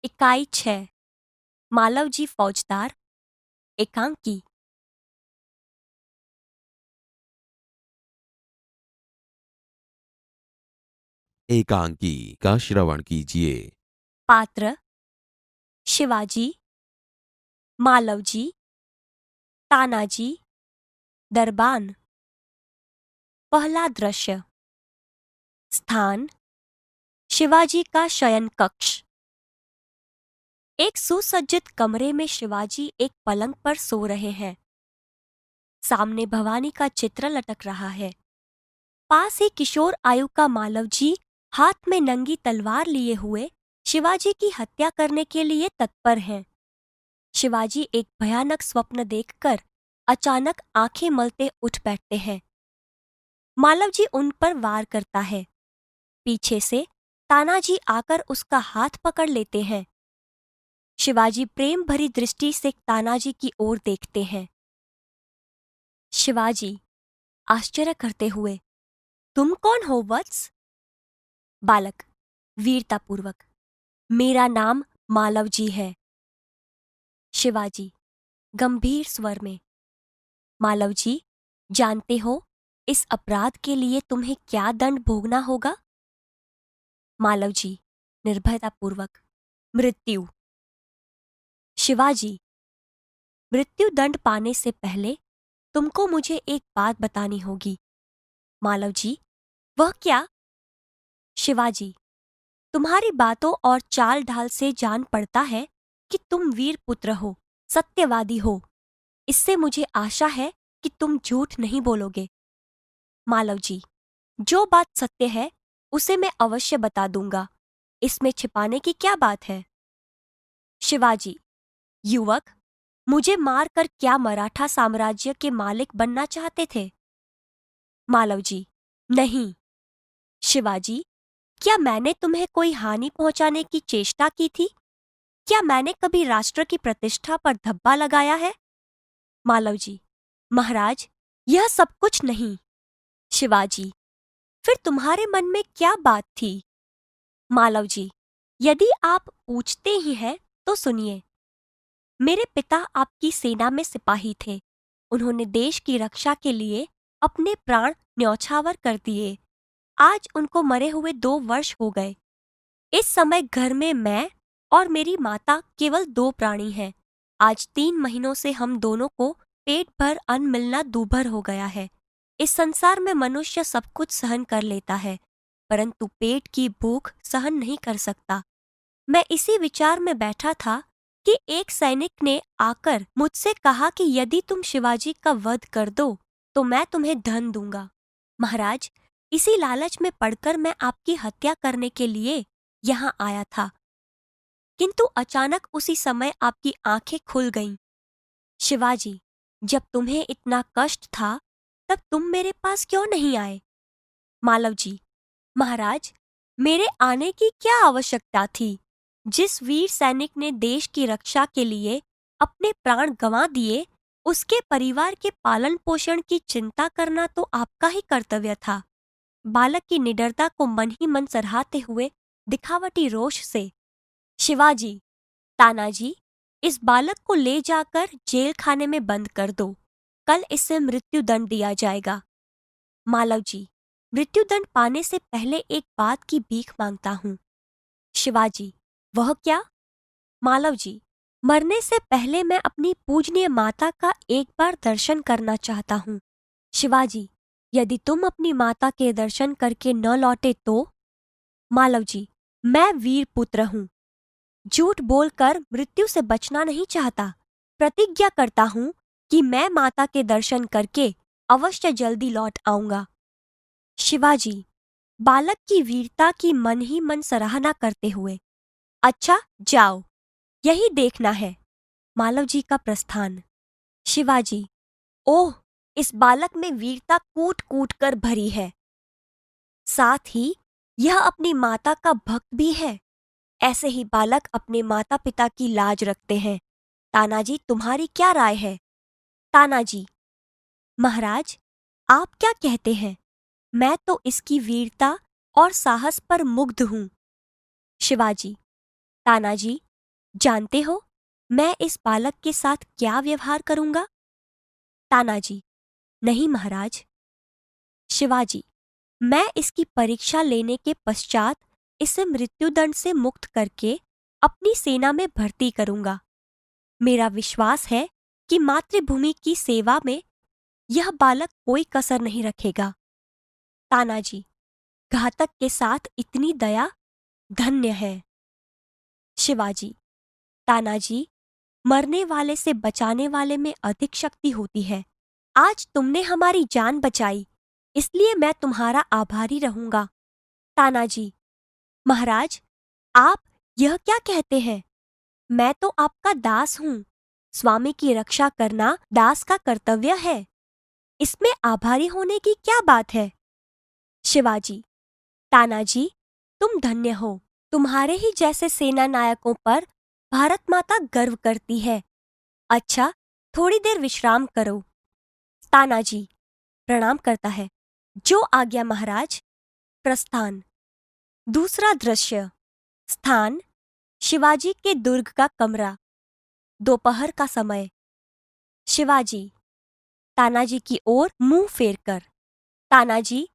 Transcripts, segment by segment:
इकाई 6 मालवजी फौजदार एकांकी। एकांकी का श्रवण कीजिए। पात्र शिवाजी, मालवजी, तानाजी, दरबान। पहला दृश्य। स्थान शिवाजी का शयन कक्ष। एक सुसज्जित कमरे में शिवाजी एक पलंग पर सो रहे हैं। सामने भवानी का चित्र लटक रहा है। पास ही किशोर आयु का मालवजी हाथ में नंगी तलवार लिए हुए शिवाजी की हत्या करने के लिए तत्पर हैं। शिवाजी एक भयानक स्वप्न देखकर अचानक आंखें मलते उठ बैठते हैं। मालवजी उन पर वार करता है। पीछे से तानाजी आकर उसका हाथ पकड़ लेते हैं। शिवाजी प्रेम भरी दृष्टि से तानाजी की ओर देखते हैं। शिवाजी आश्चर्य करते हुए, तुम कौन हो वत्स? बालक वीरतापूर्वक, मेरा नाम मालवजी है। शिवाजी गंभीर स्वर में, मालवजी, जानते हो इस अपराध के लिए तुम्हें क्या दंड भोगना होगा? मालवजी निर्भयतापूर्वक, मृत्यु। शिवाजी, मृत्यु दंड पाने से पहले तुमको मुझे एक बात बतानी होगी। मालवजी, वह क्या? शिवाजी, तुम्हारी बातों और चाल ढाल से जान पड़ता है कि तुम वीर पुत्र हो, सत्यवादी हो। इससे मुझे आशा है कि तुम झूठ नहीं बोलोगे। मालवजी, जो बात सत्य है उसे मैं अवश्य बता दूंगा। इसमें छिपाने की क्या बात है? शिवाजी, युवक, मुझे मारकर क्या मराठा साम्राज्य के मालिक बनना चाहते थे? मालवजी, नहीं। शिवाजी, क्या मैंने तुम्हें कोई हानि पहुंचाने की चेष्टा की थी? क्या मैंने कभी राष्ट्र की प्रतिष्ठा पर धब्बा लगाया है? मालवजी, महाराज, यह सब कुछ नहीं। शिवाजी, फिर तुम्हारे मन में क्या बात थी? मालवजी, यदि आप पूछते ही हैं तो सुनिए। मेरे पिता आपकी सेना में सिपाही थे। उन्होंने देश की रक्षा के लिए अपने प्राण न्यौछावर कर दिए। आज उनको मरे हुए 2 वर्ष हो गए। इस समय घर में मैं और मेरी माता केवल 2 प्राणी हैं। आज 3 महीनों से हम दोनों को पेट भर अन्न मिलना दूभर हो गया है। इस संसार में मनुष्य सब कुछ सहन कर लेता है, परंतु पेट की भूख सहन नहीं कर सकता। मैं इसी विचार में बैठा था कि एक सैनिक ने आकर मुझसे कहा कि यदि तुम शिवाजी का वध कर दो तो मैं तुम्हें धन दूंगा। महाराज, इसी लालच में पड़कर मैं आपकी हत्या करने के लिए यहाँ आया था, किंतु अचानक उसी समय आपकी आंखें खुल गईं। शिवाजी, जब तुम्हें इतना कष्ट था तब तुम मेरे पास क्यों नहीं आए? मालवजी, महाराज, मेरे आने की क्या आवश्यकता थी? जिस वीर सैनिक ने देश की रक्षा के लिए अपने प्राण गंवा दिए, उसके परिवार के पालन पोषण की चिंता करना तो आपका ही कर्तव्य था। बालक की निडरता को मन ही मन सराहते हुए दिखावटी रोष से, शिवाजी, तानाजी, इस बालक को ले जाकर जेल खाने में बंद कर दो। कल इससे मृत्यु दंड दिया जाएगा। मालवजी, मृत्युदंड पाने से पहले एक बात की भीख मांगता हूँ। शिवाजी, वह क्या? मालवजी, मरने से पहले मैं अपनी पूजनीय माता का एक बार दर्शन करना चाहता हूँ। शिवाजी, यदि तुम अपनी माता के दर्शन करके न लौटे तो? मालवजी, मैं वीर पुत्र हूँ। झूठ बोलकर मृत्यु से बचना नहीं चाहता। प्रतिज्ञा करता हूँ कि मैं माता के दर्शन करके अवश्य जल्दी लौट आऊंगा। शिवाजी, बालक की वीरता की मन ही मन सराहना करते हुए, अच्छा जाओ, यही देखना है। मालवजी का प्रस्थान। शिवाजी, ओह, इस बालक में वीरता कूट कूट कर भरी है। साथ ही यह अपनी माता का भक्त भी है। ऐसे ही बालक अपने माता पिता की लाज रखते हैं। तानाजी, तुम्हारी क्या राय है? तानाजी, महाराज, आप क्या कहते हैं? मैं तो इसकी वीरता और साहस पर मुग्ध हूँ। शिवाजी, तानाजी, जानते हो मैं इस बालक के साथ क्या व्यवहार करूंगा? तानाजी, नहीं महाराज। शिवाजी, मैं इसकी परीक्षा लेने के पश्चात इसे मृत्युदंड से मुक्त करके अपनी सेना में भर्ती करूंगा। मेरा विश्वास है कि मातृभूमि की सेवा में यह बालक कोई कसर नहीं रखेगा। तानाजी, घातक के साथ इतनी दया धन्य है। शिवाजी, तानाजी, मरने वाले से बचाने वाले में अधिक शक्ति होती है। आज तुमने हमारी जान बचाई, इसलिए मैं तुम्हारा आभारी रहूंगा। तानाजी, महाराज, आप यह क्या कहते हैं? मैं तो आपका दास हूँ। स्वामी की रक्षा करना दास का कर्तव्य है। इसमें आभारी होने की क्या बात है? शिवाजी, तानाजी, तुम धन्य हो। तुम्हारे ही जैसे सेना नायकों पर भारत माता गर्व करती है। अच्छा, थोड़ी देर विश्राम करो। तानाजी प्रणाम करता है। जो आज्ञा महाराज। प्रस्थान। दूसरा दृश्य। स्थान शिवाजी के दुर्ग का कमरा। दोपहर का समय। शिवाजी तानाजी की ओर मुंह फेरकर। तानाजी,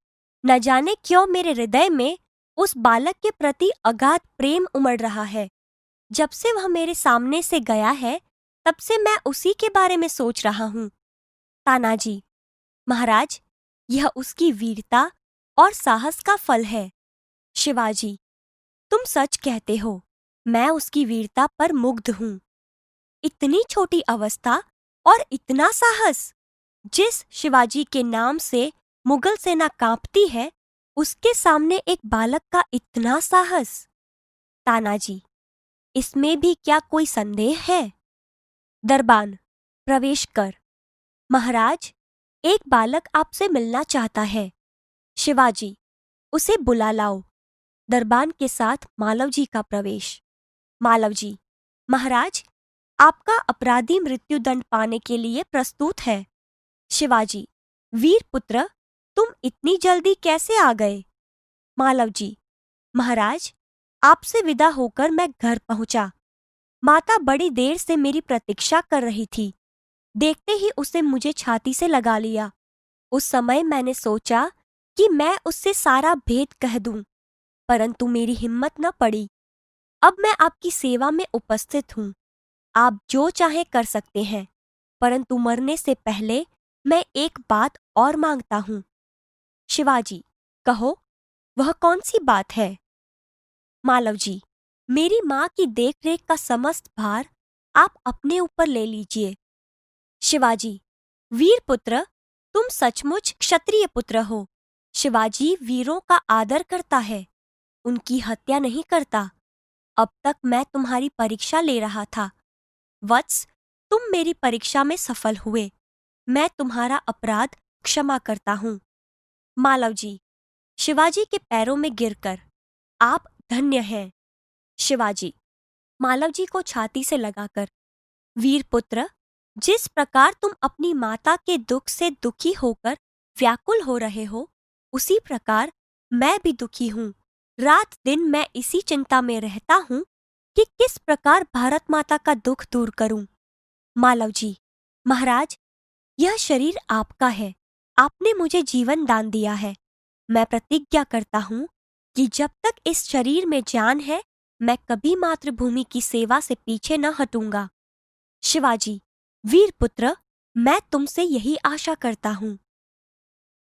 न जाने क्यों मेरे हृदय में उस बालक के प्रति अगाध प्रेम उमड़ रहा है। जब से वह मेरे सामने से गया है तब से मैं उसी के बारे में सोच रहा हूँ। तानाजी, महाराज, यह उसकी वीरता और साहस का फल है। शिवाजी, तुम सच कहते हो। मैं उसकी वीरता पर मुग्ध हूँ। इतनी छोटी अवस्था और इतना साहस। जिस शिवाजी के नाम से मुगल सेना कांपती है, उसके सामने एक बालक का इतना साहस। तानाजी, इसमें भी क्या कोई संदेह है? दरबान, प्रवेश कर। महाराज, एक बालक आपसे मिलना चाहता है। शिवाजी, उसे बुला लाओ। दरबान के साथ मालवजी का प्रवेश। मालवजी, महाराज, आपका अपराधी मृत्युदंड पाने के लिए प्रस्तुत है। शिवाजी, वीर पुत्र, तुम इतनी जल्दी कैसे आ गए? मालवजी, महाराज, आपसे विदा होकर मैं घर पहुंचा। माता बड़ी देर से मेरी प्रतीक्षा कर रही थी। देखते ही उसे मुझे छाती से लगा लिया। उस समय मैंने सोचा कि मैं उससे सारा भेद कह दूं, परंतु मेरी हिम्मत न पड़ी। अब मैं आपकी सेवा में उपस्थित हूँ। आप जो चाहे कर सकते हैं, परंतु मरने से पहले मैं एक बात और मांगता हूँ। शिवाजी, कहो, वह कौन सी बात है? मालवजी, मेरी माँ की देखरेख का समस्त भार आप अपने ऊपर ले लीजिए। शिवाजी, वीर पुत्र, तुम सचमुच क्षत्रिय पुत्र हो। शिवाजी वीरों का आदर करता है, उनकी हत्या नहीं करता। अब तक मैं तुम्हारी परीक्षा ले रहा था। वत्स, तुम मेरी परीक्षा में सफल हुए। मैं तुम्हारा अपराध क्षमा करता हूँ। मालवजी, शिवाजी के पैरों में गिरकर, आप धन्य हैं। शिवाजी, मालवजी को छाती से लगाकर, वीर पुत्र, जिस प्रकार तुम अपनी माता के दुख से दुखी होकर व्याकुल हो रहे हो, उसी प्रकार मैं भी दुखी हूँ। रात दिन मैं इसी चिंता में रहता हूँ कि किस प्रकार भारत माता का दुख दूर करूं। मालवजी, महाराज, यह शरीर आपका है। आपने मुझे जीवन दान दिया है। मैं प्रतिज्ञा करता हूँ कि जब तक इस शरीर में जान है, मैं कभी मातृभूमि की सेवा से पीछे न हटूंगा। शिवाजी, वीर पुत्र, मैं तुमसे यही आशा करता हूँ।